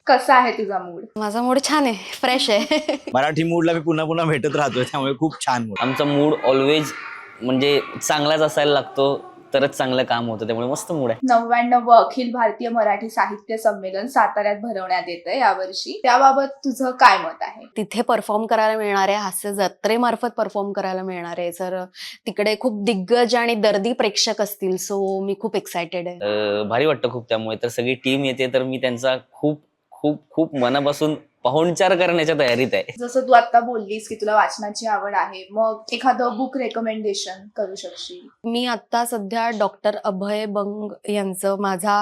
कसा आहे तुझा मूड? माझा मूड छान आहे, फ्रेश आहे. मराठी मूडला मी पुन्हा पुन्हा भेटत राहतोय, त्यामुळे खूप छान मूड. आमचा मूड ऑलवेज म्हणजे चांगलाच असायला लागतो, तरच चांगलं काम होतं, त्यामुळे मस्त मूड आहे. 99व अखिल भारतीय मराठी साहित्य संमेलन साताऱ्यात भरवण्यात येतंय यावर्षी. त्याबाबत तुझं काय मत आहे? तिथे परफॉर्म करायला मिळणारे, हास्य जत्रेमार्फत परफॉर्म करायला मिळणारे, जर तिकडे खूप दिग्गज आणि दर्दी प्रेक्षक असतील, सो मी खूप एक्सायटेड आहे. भारी वाटतं खूप, त्यामुळे तर सगळी टीम येते, तर मी त्यांचा खूप खूप खूप मनापासून पाहुणचार करण्याच्या तयारीत आहे. जसं तू आता बोललीस की तुला वाचनाची आवड आहे, मग एखादं बुक रेकमेंडेशन करू शकशील? मी आता सध्या डॉक्टर अभय बंग यांचं माझा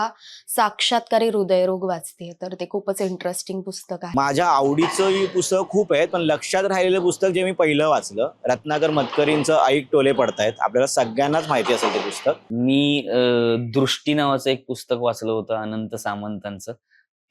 साक्षात्कारी हृदयरोग वाचतेय, तर ते खूपच इंटरेस्टिंग पुस्तक आहे. माझ्या आवडीचं ही पुस्तक खूप आहेत, पण लक्षात राहिलेलं पुस्तक जे मी पहिलं वाचलं, रत्नाकर मतकरींचं ऐक टोले पडतायत. आपल्याला सगळ्यांनाच माहिती असेल ते पुस्तक. मी दृष्टी नावाचं एक पुस्तक वाचलं होतं अनंत सामंतांचं.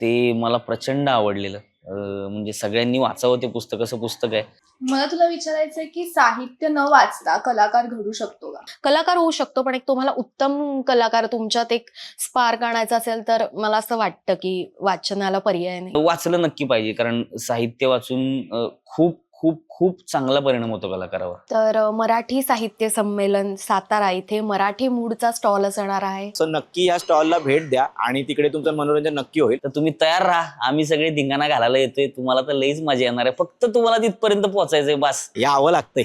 ते मला प्रचंड आवडलेलं. म्हणजे सगळ्यांनी वाचावं ते पुस्तक, असं पुस्तक आहे. मला तुला विचारायचंय की साहित्य न वाचता कलाकार घडू शकतो का? कलाकार होऊ शकतो, पण एक तुम्हाला उत्तम कलाकार तुमच्यात एक स्पार्क आणायचा असेल तर मला असं वाटतं की वाचनाला पर्याय नाही. वाचलं नक्की पाहिजे, कारण साहित्य वाचून खूप खूप खूप चांगला परिणाम होतो कलाकारावर. तर मराठी साहित्य संमेलन सातारा इथे मराठी मूडचा स्टॉल असणार आहे. सो नक्की या स्टॉलला भेट द्या आणि तिकडे तुमचं मनोरंजन नक्की होईल. तर तुम्ही तयार राहा, आम्ही सगळे धिंगाणा घालायला येतोय. तुम्हाला तर लईच मजा येणार आहे, फक्त तुम्हाला तिथपर्यंत पोहोचायचंय, बस. यावं लागतंय,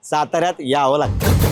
साताऱ्यात यावं लागतं.